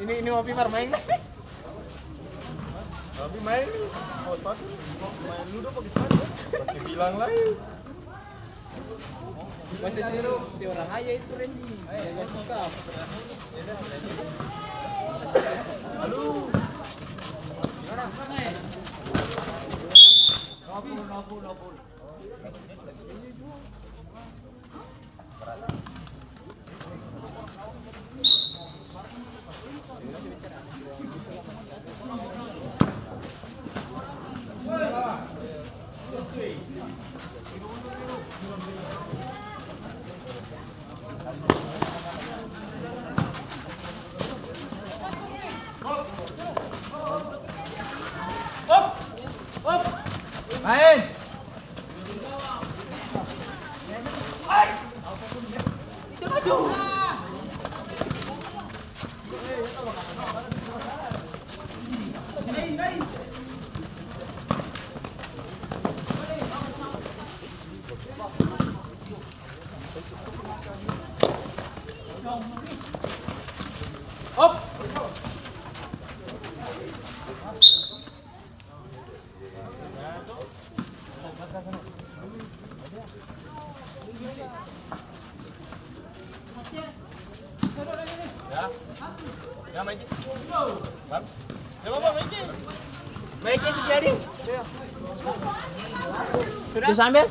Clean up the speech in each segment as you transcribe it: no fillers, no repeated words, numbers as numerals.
Ini Opi main. Opi main nih. Main ludo pakai sepatu. Pakai bilang lagi. Masih si orang aja itu Randy. Yang gak suka. Halo. Nopul. Main. Op. Ya main Bang. Coba Bang main. Main itu jadi. Sudah sambil.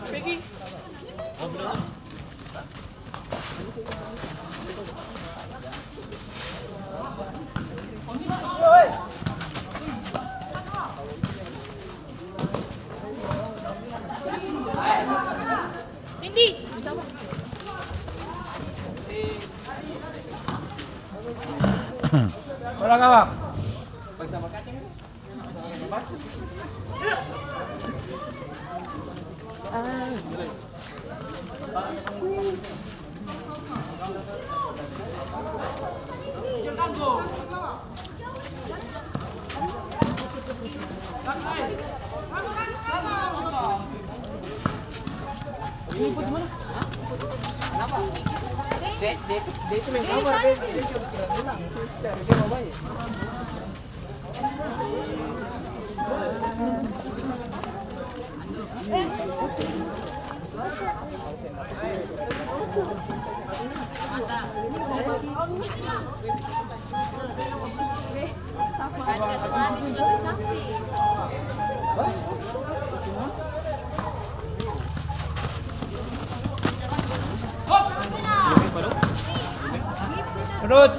Pergi. Cindy, bisa Bang? Orang apa? Bersama kacang. Ini pun gimana? Kenapa? Dia itu main kamar, dia cuma bilang, cari dia mau baik. Pedut.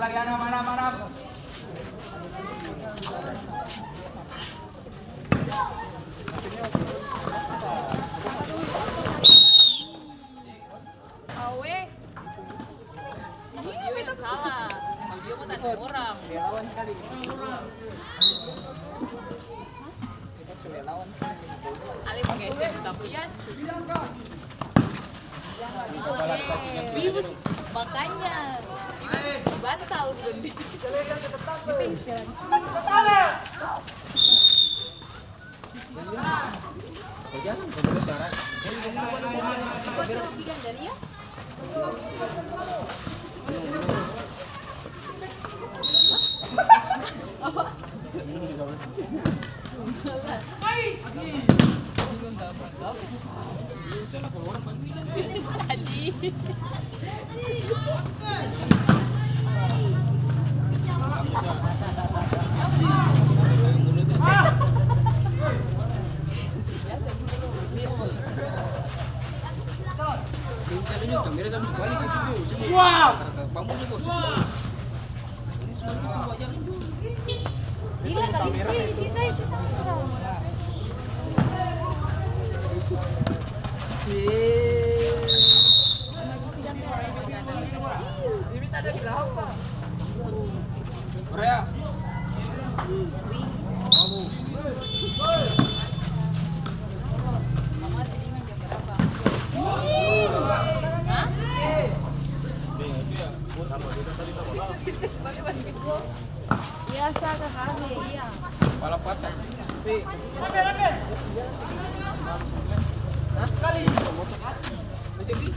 Lagi anak mana? Awe. Video yang salah. Video mah tak ada orang. Dia lawan sekali. Kita cuma lawan sekali. Ale pakai tapi ya. Bibus makanya bantal gede. Penting sekarang. Jangan boleh jarak. Buat bikin dari ya. tunjuk kamera sama sekali ke video. Wah. Kamu nih bos. Ini semua wajah. Gila tadi sisa kurang. Ini ada berapa? Korea. Kamu sini jam berapa? Hah? Biasa ke kami, iya. Kepala patah. Kali. Masih di?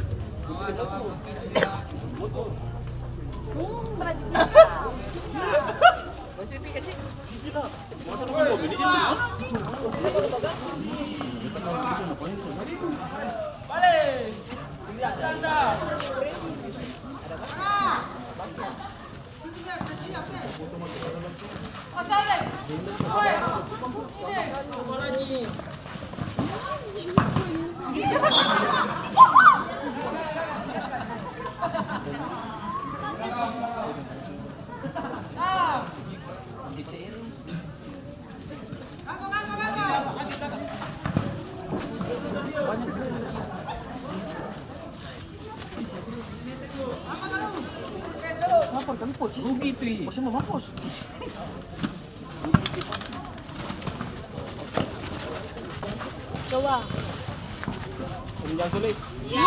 Masih di kecil. Masa lu mau beli ini? Balik. Lihat tanda. Lapor kami posisi. Rugi itu. Posisi mau mampus. Coba. Jangan sulit. Iya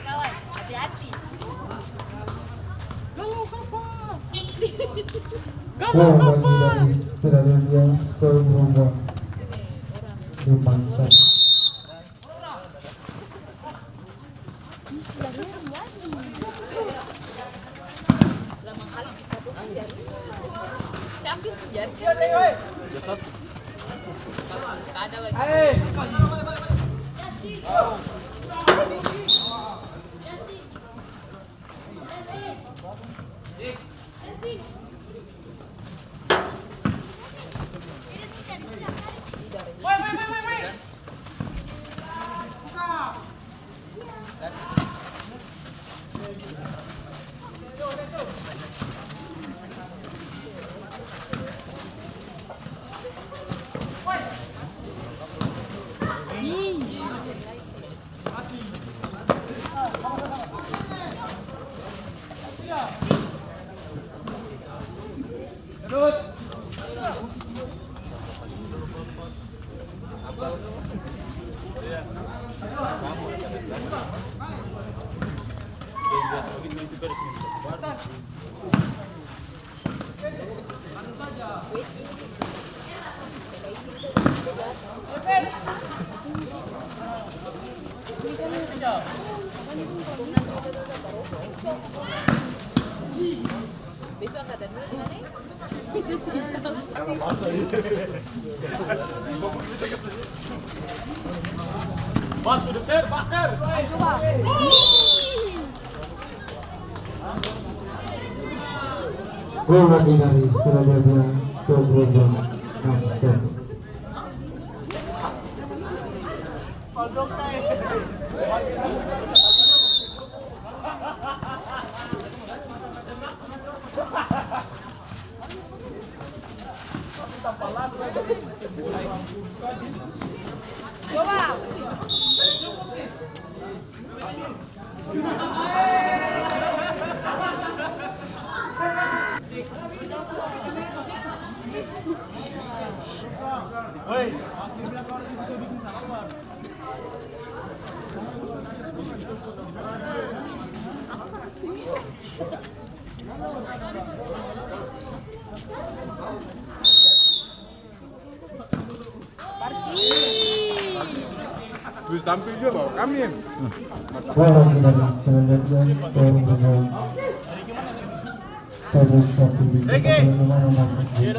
kawan, hati-hati. Gol bagi dari Philadelphia Scoreboard Lumangsat. Lama kali kita tuh biar. Tapi biar. Jasad. Tak ada lagi. Besok angkatan dulu nih. Itu sih. Batu dekat, bakar. Coba. Gol bagi dari Philadelphia Scoreboard Lumangsat. Coba. Woi. Wis tampil juga bawa kami. Gol bagi dari Philadelphia Scoreboard Tabung satu di nomor 2.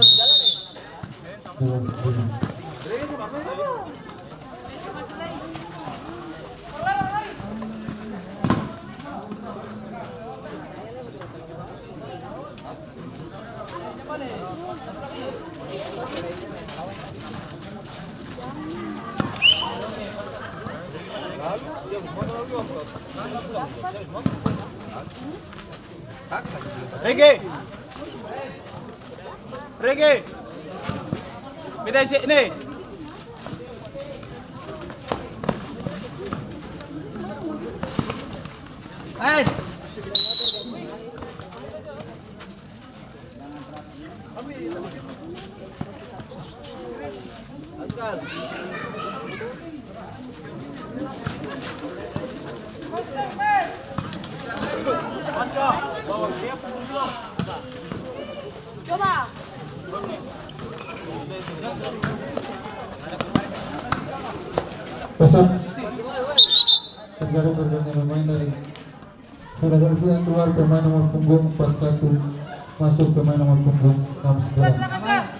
Regi, beda sini. Hey. Askal. Askal, bawa dia dulu. Coba. Pesat terjadi pergantian pemain dari Philadelphia yang keluar pemain nomor punggung 41 masuk pemain nomor punggung 69.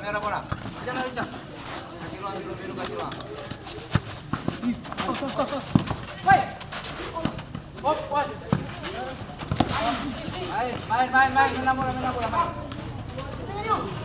Merah bola. Jangan bisa. Kasih ruang dulu, biru kasih ruang. Hei. Hop, what? Main, main bola, main. Nih.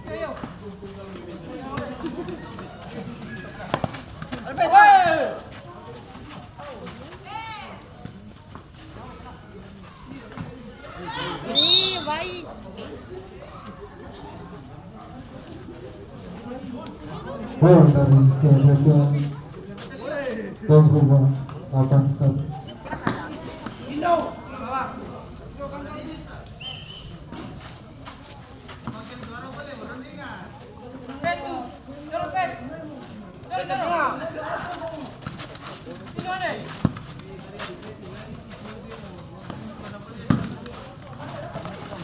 Ayo. Ih, baik. Gol dari Philadelphia. Gol berubah 8-1.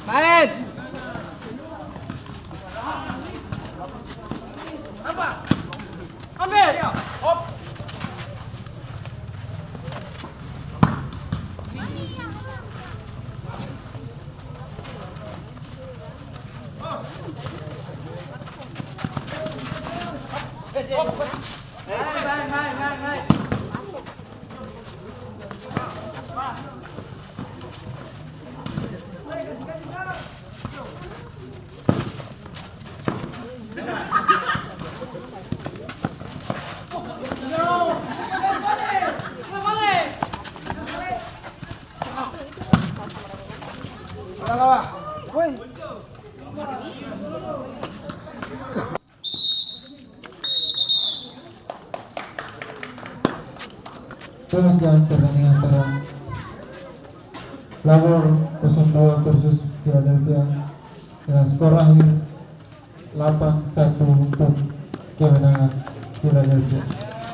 Main. Ambil. Hop. Main. Demikian pertandingan antara Labor 02 versus Philadelphia dengan skor akhir 8-1 untuk kemenangan Philadelphia.